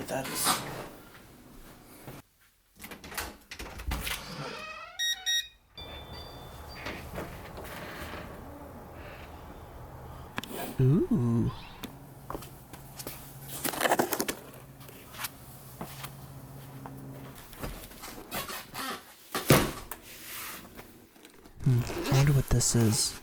that is. Ooh. I wonder what this is.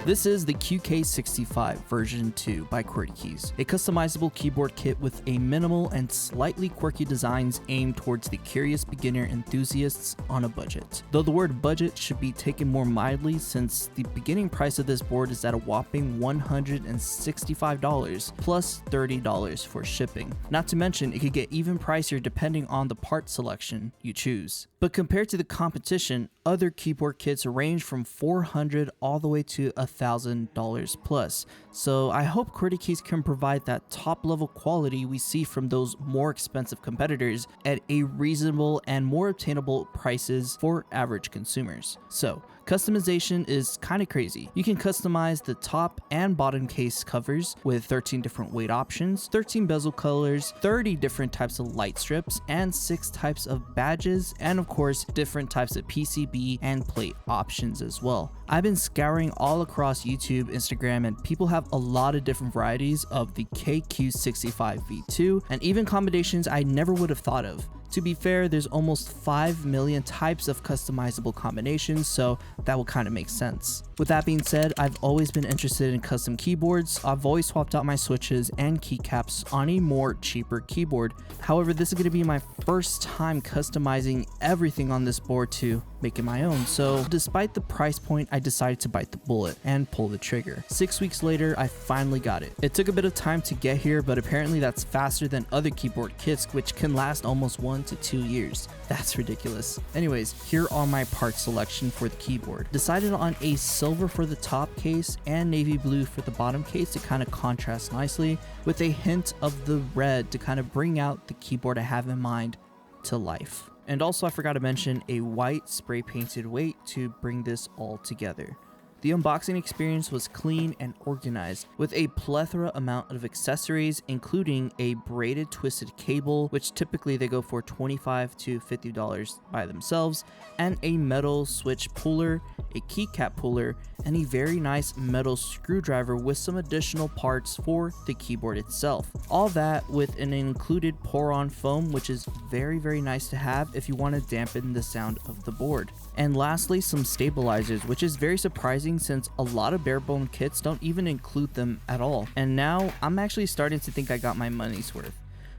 This is the QK65 version 2 by Novelkeys, a customizable keyboard kit with a minimal and slightly quirky designs aimed towards the curious beginner enthusiasts on a budget. Though the word budget should be taken more mildly, since the beginning price of this board is at a whopping $165 plus $30 for shipping. Not to mention, it could get even pricier depending on the part selection you choose. But compared to the competition, other keyboard kits range from $400 all the way to $1,000 plus. So I hope Novelkeys can provide that top level quality we see from those more expensive competitors at a reasonable and more obtainable prices for average consumers. So customization is kind of crazy. You can customize the top and bottom case covers with 13 different weight options, 13 bezel colors, 30 different types of light strips, and 6 types of badges, and of course different types of PCB and plate options as well. I've been scouring all across YouTube, Instagram, and people have a lot of different varieties of the QK65 V2 and even combinations I never would have thought of. To be fair, there's almost 5 million types of customizable combinations, so that will kind of make sense. With that being said, I've always been interested in custom keyboards. I've always swapped out my switches and keycaps on a more cheaper keyboard. However, this is going to be my first time customizing everything on this board to make it my own. So despite the price point, I decided to bite the bullet and pull the trigger. 6 weeks later, I finally got it. It took a bit of time to get here, but apparently that's faster than other keyboard kits, which can last almost 1 to 2 years. That's ridiculous. Anyways, here are my part selection for the keyboard. Decided on a silver for the top case and navy blue for the bottom case to kind of contrast nicely, with a hint of the red to kind of bring out the keyboard I have in mind to life. And also I forgot to mention a white spray painted weight to bring this all together. The unboxing experience was clean and organized, with a plethora amount of accessories, including a braided twisted cable, which typically they go for $25 to $50 by themselves, and a metal switch puller, a keycap puller, and a very nice metal screwdriver with some additional parts for the keyboard itself. All that with an included pour-on foam, which is very nice to have if you want to dampen the sound of the board. And lastly, some stabilizers, which is very surprising since a lot of bare bone kits don't even include them at all. And now I'm actually starting to think I got my money's worth.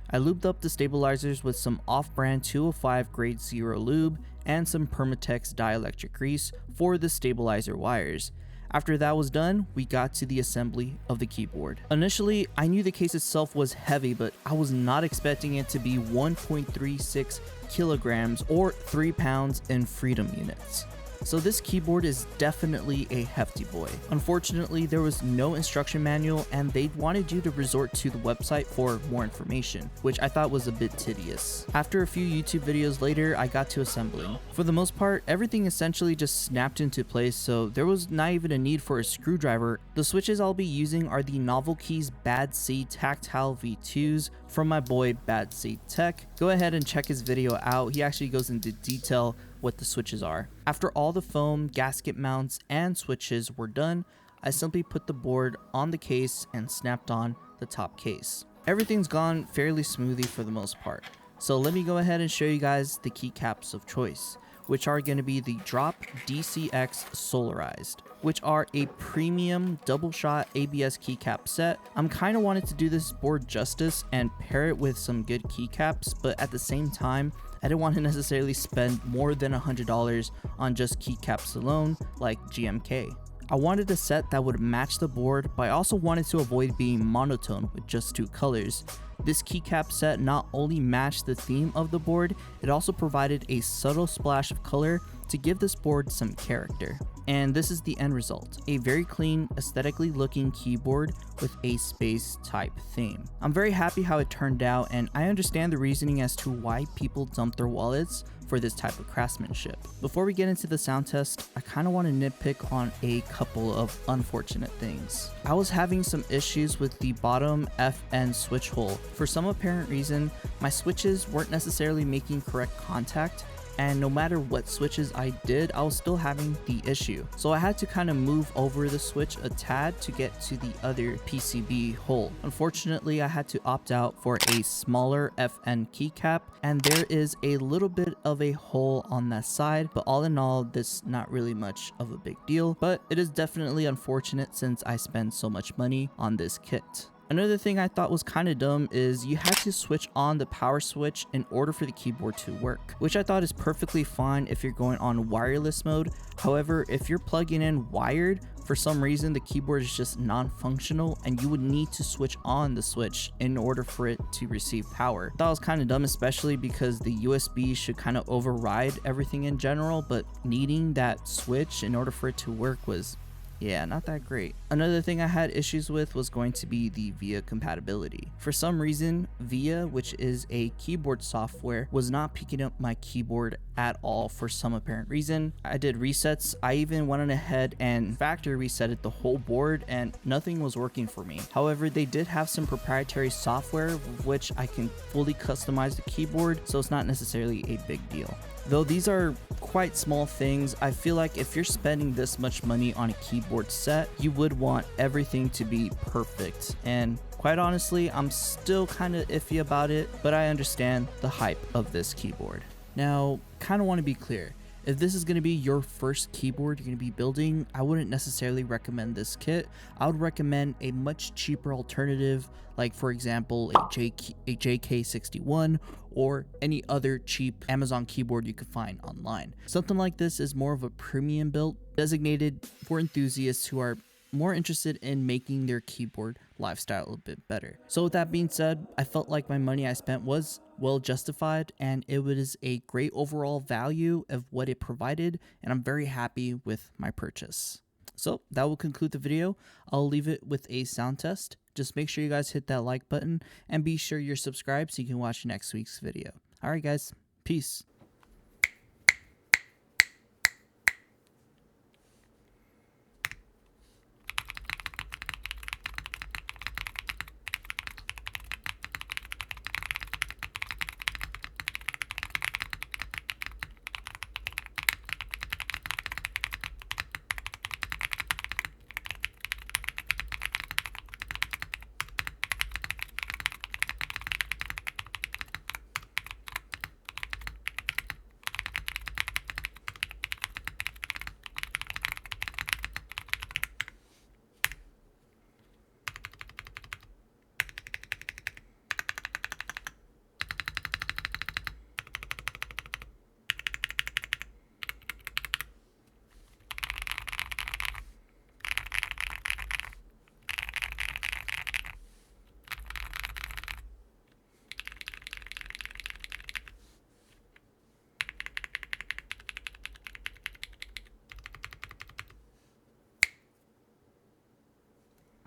I lubed up the stabilizers with some off-brand 205 grade 0 lube and some Permatex dielectric grease for the stabilizer wires. After that was done, we got to the assembly of the keyboard. Initially, I knew the case itself was heavy, but I was not expecting it to be 1.36 kilograms or 3 pounds in freedom units. So this keyboard is definitely a hefty boy. Unfortunately, there was no instruction manual and they wanted you to resort to the website for more information, which I thought was a bit tedious. After a few YouTube videos later, I got to assembling. For the most part, everything essentially just snapped into place, so there was not even a need for a screwdriver. The switches I'll be using are the Novelkeys Badseed Tactile V2s from my boy Badseed Tech. Go ahead and check his video out. He actually goes into detail what the switches are. After all the foam, gasket mounts, and switches were done, I simply put the board on the case and snapped on the top case. Everything's gone fairly smoothly for the most part. So let me go ahead and show you guys the keycaps of choice, which are going to be the Drop DCX Solarized, which are a premium double shot ABS keycap set. I'm kind of wanted to do this board justice and pair it with some good keycaps, but at the same time, I didn't want to necessarily spend more than $100 on just keycaps alone, like GMK. I wanted a set that would match the board, but I also wanted to avoid being monotone with just 2 colors. This keycap set not only matched the theme of the board, it also provided a subtle splash of color to give this board some character. And this is the end result, a very clean, aesthetically looking keyboard with a space type theme. I'm very happy how it turned out, and I understand the reasoning as to why people dump their wallets for this type of craftsmanship. Before we get into the sound test, I kind of want to nitpick on a couple of unfortunate things. I was having some issues with the bottom FN switch hole. For some apparent reason, my switches weren't necessarily making correct contact, and no matter what switches I did, I was still having the issue. So I had to kind of move over the switch a tad to get to the other PCB hole. Unfortunately, I had to opt out for a smaller FN keycap, and there is a little bit of a hole on that side, but all in all, this is not really much of a big deal, but it is definitely unfortunate since I spend so much money on this kit. Another thing I thought was kind of dumb is you had to switch on the power switch in order for the keyboard to work, which I thought is perfectly fine if you're going on wireless mode. However, if you're plugging in wired, for some reason the keyboard is just non-functional and you would need to switch on the switch in order for it to receive power. I thought it was kind of dumb, especially because the USB should kind of override everything in general, but needing that switch in order for it to work was, yeah, not that great. Another thing I had issues with was going to be the VIA compatibility. For some reason, VIA, which is a keyboard software, was not picking up my keyboard at all for some apparent reason. I did resets. I even went on ahead and factory resetted the whole board and nothing was working for me. However, they did have some proprietary software with which I can fully customize the keyboard, so it's not necessarily a big deal. Though these are quite small things, I feel like if you're spending this much money on a keyboard set, you would want everything to be perfect. And quite honestly, I'm still kind of iffy about it, but I understand the hype of this keyboard. Now, kind of want to be clear. If this is going to be your first keyboard you're going to be building, I wouldn't necessarily recommend this kit. I would recommend a much cheaper alternative, like for example a JK61 or any other cheap Amazon keyboard you could find online. Something like this is more of a premium build, designated for enthusiasts who are more interested in making their keyboard lifestyle a little bit better. So with that being said, I felt like my money I spent was well justified and it was a great overall value of what it provided, and I'm very happy with my purchase. So that will conclude the video. I'll leave it with a sound test. Just make sure you guys hit that like button and be sure you're subscribed so you can watch next week's video. Alright guys, peace.